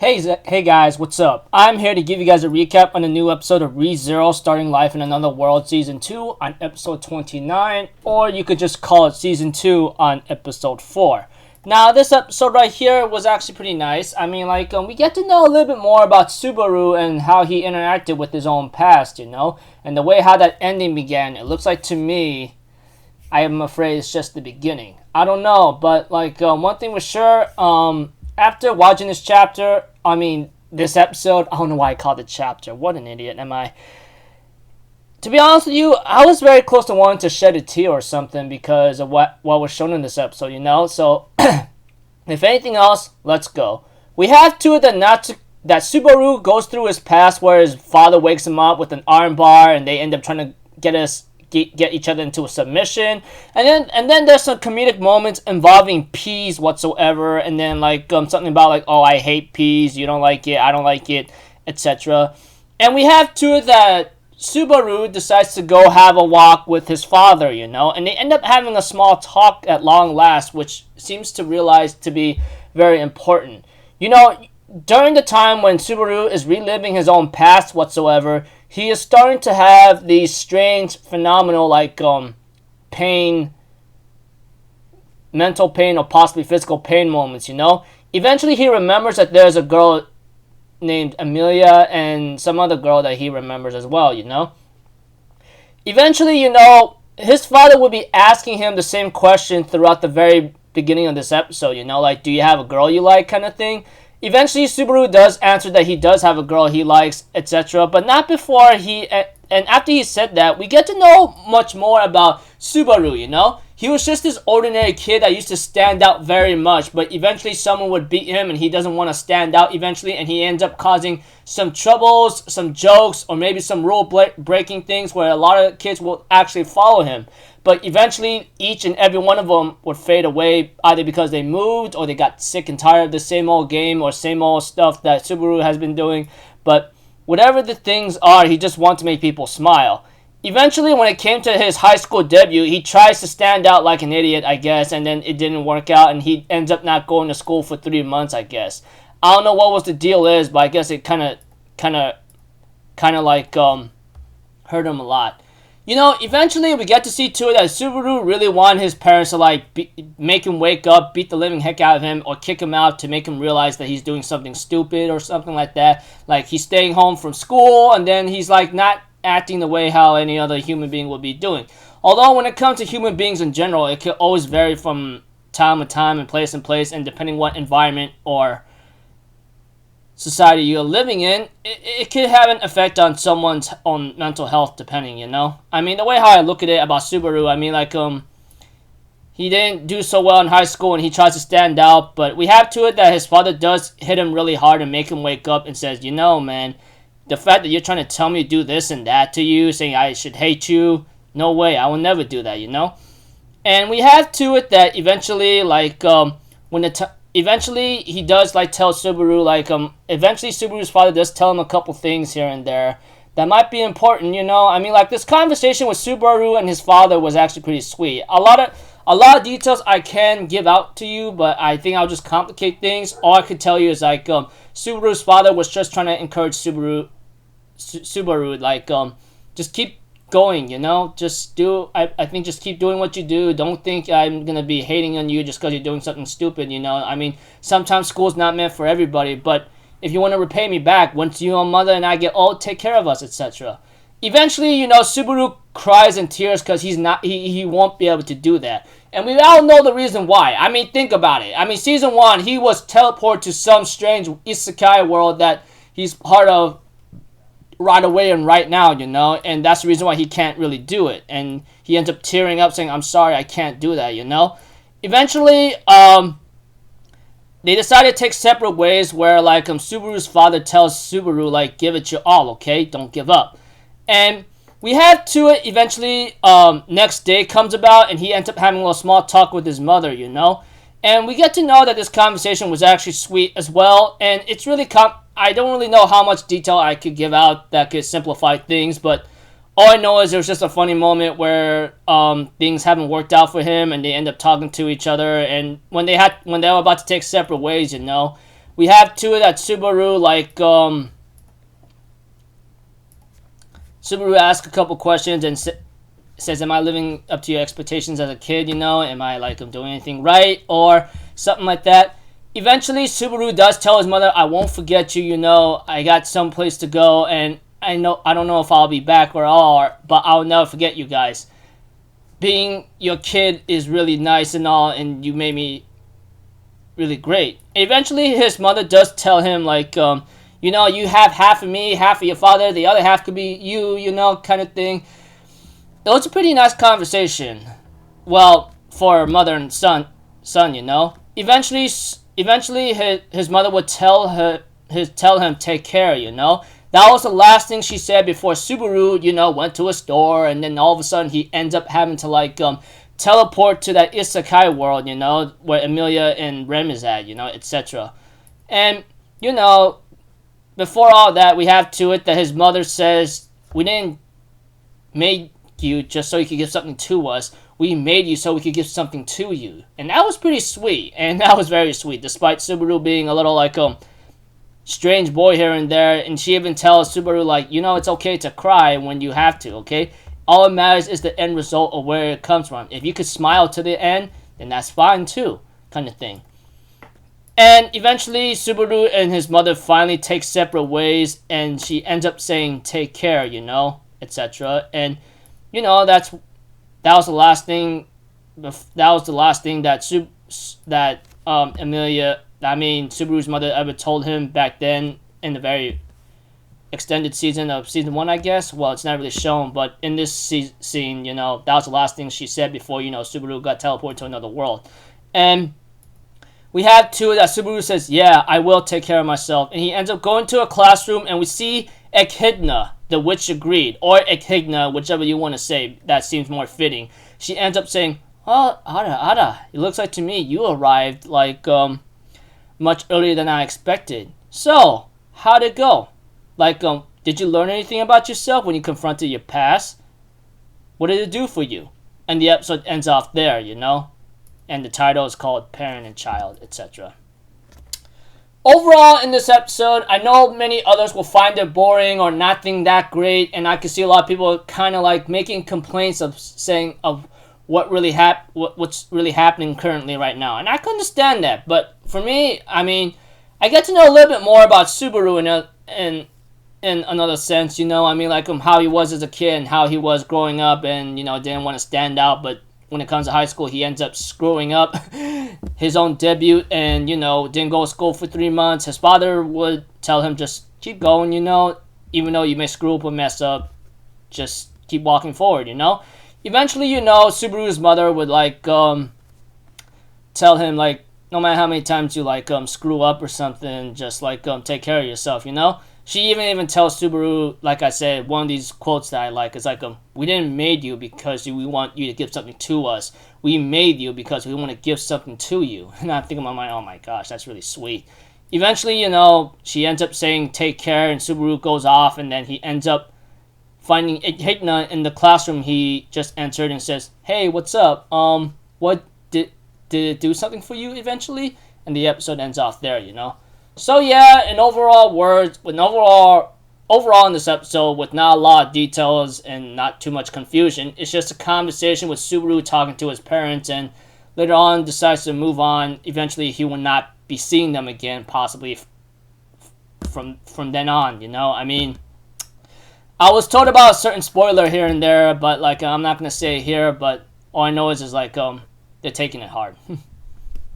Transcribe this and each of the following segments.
Hey guys, what's up? I'm here to give you guys a recap on a new episode of ReZero Starting Life in Another World Season 2 on episode 29, or you could just call it Season 2 on episode 4. Now, this episode right here was actually pretty nice. We get to know a little bit more about Subaru and how he interacted with his own past, and the way how that ending began. It looks like to me, I am afraid it's just the beginning. I don't know, but one thing was sure, after watching this this episode, I don't know why I called it chapter. What an idiot am I. To be honest with you, I was very close to wanting to shed a tear or something because of what was shown in this episode, So, if anything else, let's go. We have to that Subaru goes through his past where his father wakes him up with an arm bar and they end up trying to get each other into a submission, and then there's some comedic moments involving peas whatsoever, and then something about oh, I hate peas, you don't like it, I don't like it, etc. And we have to that Subaru decides to go have a walk with his father, and they end up having a small talk at long last, which seems to realize to be very important. During the time when Subaru is reliving his own past whatsoever, he is starting to have these strange, phenomenal, pain, mental pain, or possibly physical pain moments, Eventually, he remembers that there's a girl named Amelia and some other girl that he remembers as well, Eventually, his father would be asking him the same question throughout the very beginning of this episode, do you have a girl you like kind of thing? Eventually, Subaru does answer that he does have a girl he likes, etc. But not before and after he said that, we get to know much more about Subaru, He was just this ordinary kid that used to stand out very much, but eventually someone would beat him and he doesn't want to stand out eventually, and he ends up causing some troubles, some jokes, or maybe some rule-breaking things where a lot of kids will actually follow him. But eventually, each and every one of them would fade away, either because they moved or they got sick and tired of the same old game or same old stuff that Subaru has been doing. But whatever the things are, he just wants to make people smile. Eventually, when it came to his high school debut, he tries to stand out like an idiot, I guess, and then it didn't work out, and he ends up not going to school for 3 months, I guess. I don't know what was the deal is, but I guess it kind of hurt him a lot. Eventually we get to see too that Subaru really wanted his parents to make him wake up, beat the living heck out of him, or kick him out to make him realize that he's doing something stupid or something like that. Like he's staying home from school and then he's not acting the way how any other human being would be doing. Although when it comes to human beings in general, it could always vary from time to time and place, and depending what environment or society you're living in, it could have an effect on someone's own mental health, depending, the way how I look at it about Subaru, he didn't do so well in high school and he tries to stand out, but we have to it that his father does hit him really hard and make him wake up and says, man, the fact that you're trying to tell me to do this and that to you, saying I should hate you, no way, I will never do that, And we have to it that eventually, eventually, he does tell Subaru, eventually Subaru's father does tell him a couple things here and there that might be important, this conversation with Subaru and his father was actually pretty sweet. A lot of details I can give out to you, but I think I'll just complicate things. All I could tell you is Subaru's father was just trying to encourage Subaru, just keep going, just keep doing what you do. Don't think I'm gonna be hating on you just because you're doing something stupid, sometimes school's not meant for everybody, but if you want to repay me back, once you and mother and I get old, take care of us, etc. Eventually, Subaru cries in tears because he won't be able to do that, and we all know the reason why. Think about it. Season 1, he was teleported to some strange isekai world that he's part of right away and right now, and that's the reason why he can't really do it, and he ends up tearing up saying, I'm sorry, I can't do that, Eventually, they decided to take separate ways where, Subaru's father tells Subaru, give it your all, okay? Don't give up. And we have to it eventually, next day comes about, and he ends up having a little small talk with his mother, And we get to know that this conversation was actually sweet as well, and it's really I don't really know how much detail I could give out that could simplify things, but all I know is there was just a funny moment where things haven't worked out for him, and they end up talking to each other, and when they were about to take separate ways, We have to it that Subaru, like, Subaru asks a couple questions and says, am I living up to your expectations as a kid, you know? Am I, like, doing anything right? Or something like that. Eventually, Subaru does tell his mother, I won't forget you, you know. I got someplace to go, and I don't know if I'll be back or all, but I'll never forget you guys. Being your kid is really nice and all, and you made me really great. Eventually, his mother does tell him, like, you know, you have half of me, half of your father, the other half could be you, you know, kind of thing. It was a pretty nice conversation. Well, for mother and son, you know. Eventually, his mother would tell him, take care, you know. That was the last thing she said before Subaru, you know, went to a store, and then all of a sudden he ends up having to, like, teleport to that isekai world, you know, where Emilia and Rem is at, you know, etc. And, you know, before all that, we have to it that his mother says, we didn't make you just so you could give something to us. We made you so we could give something to you. And that was pretty sweet, and that was very sweet, despite Subaru being a little, like, strange boy here and there. And she even tells Subaru, like, you know, it's okay to cry when you have to, okay? All that matters is the end result of where it comes from. If you could smile to the end, then that's fine too, kind of thing. And eventually, Subaru and his mother finally take separate ways, and she ends up saying, take care, you know, etc. And, you know, that was the last thing that Subaru's mother ever told him back then in the very extended season of season 1, I guess. Well, it's not really shown, but in this scene, you know, that was the last thing she said before, you know, Subaru got teleported to another world. And we have two that Subaru says, yeah, I will take care of myself. And he ends up going to a classroom, and we see Echidna, the witch agreed, or Echidna, whichever you want to say, that seems more fitting. She ends up saying, oh, Ada, it looks like to me you arrived, like, much earlier than I expected. So, how'd it go? Like, did you learn anything about yourself when you confronted your past? What did it do for you? And the episode ends off there, you know? And the title is called Parent and Child, etc. Overall, in this episode, I know many others will find it boring or not think that great, and I can see a lot of people kind of like making complaints of saying of what's really happening currently right now, and I can understand that. But for me, I mean, I get to know a little bit more about Subaru in another sense, you know. I mean, like how he was as a kid and how he was growing up, and you know, didn't want to stand out, but when it comes to high school, he ends up screwing up his own debut and, you know, didn't go to school for 3 months. His father would tell him, just keep going, you know, even though you may screw up or mess up, just keep walking forward, you know. Eventually, you know, Subaru's mother would, like, tell him, like, no matter how many times you, like, screw up or something, just, like, take care of yourself, you know. She even tells Subaru, like I said, one of these quotes that I like is like, we didn't made you because we want you to give something to us. We made you because we want to give something to you. And I'm thinking in my mind, oh my gosh, that's really sweet. Eventually, you know, she ends up saying, take care, and Subaru goes off, and then he ends up finding Echidna in the classroom he just entered and says, hey, what's up? What, did it do something for you eventually? And the episode ends off there, you know. So yeah, in overall in this episode, with not a lot of details and not too much confusion, it's just a conversation with Subaru talking to his parents, and later on decides to move on. Eventually, he will not be seeing them again, possibly from then on, you know. I mean, I was told about a certain spoiler here and there, but like I'm not gonna say it here, but all I know is like they're taking it hard.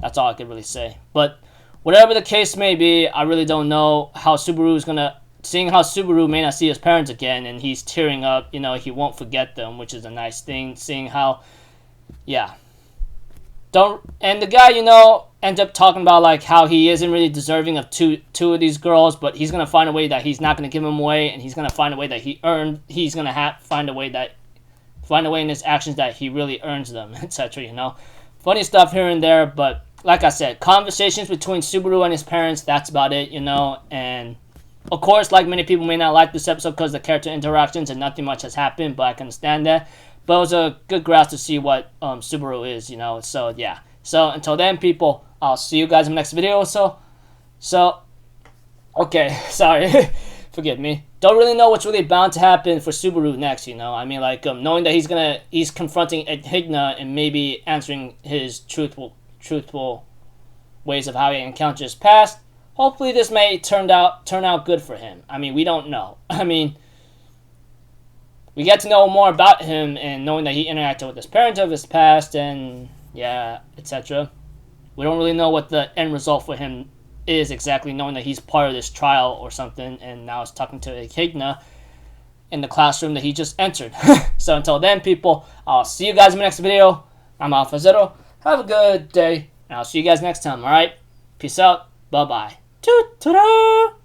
That's all I could really say. But whatever the case may be, I really don't know how Subaru's gonna, seeing how Subaru may not see his parents again and he's tearing up, you know, he won't forget them, which is a nice thing, seeing how, yeah. And the guy, you know, ends up talking about like how he isn't really deserving of two of these girls, but he's gonna find a way that he's not gonna give them away, and he's gonna find a way that he's gonna find a way in his actions that he really earns them, etc., you know. Funny stuff here and there, but like I said, conversations between Subaru and his parents, that's about it, you know. And of course, like many people may not like this episode because of the character interactions and nothing much has happened, but I can understand that. But it was a good grasp to see what Subaru is, you know. So yeah. So until then, people, I'll see you guys in the next video. So So, okay, sorry. Forgive me. Don't really know what's really bound to happen for Subaru next, you know? I mean, like, knowing that he's confronting Echidna and maybe answering his truthful ways of how he encountered his past. Hopefully this may turn out good for him. I mean, we don't know. I mean, we get to know more about him and knowing that he interacted with his parents of his past and, yeah, etc. We don't really know what the end result for him is exactly, knowing that he's part of this trial or something, and now he's talking to Echidna in the classroom that he just entered. So until then, people, I'll see you guys in the next video. I'm Alpha Zero. Have a good day, and I'll see you guys next time, alright? Peace out. Bye-bye. Ta-da!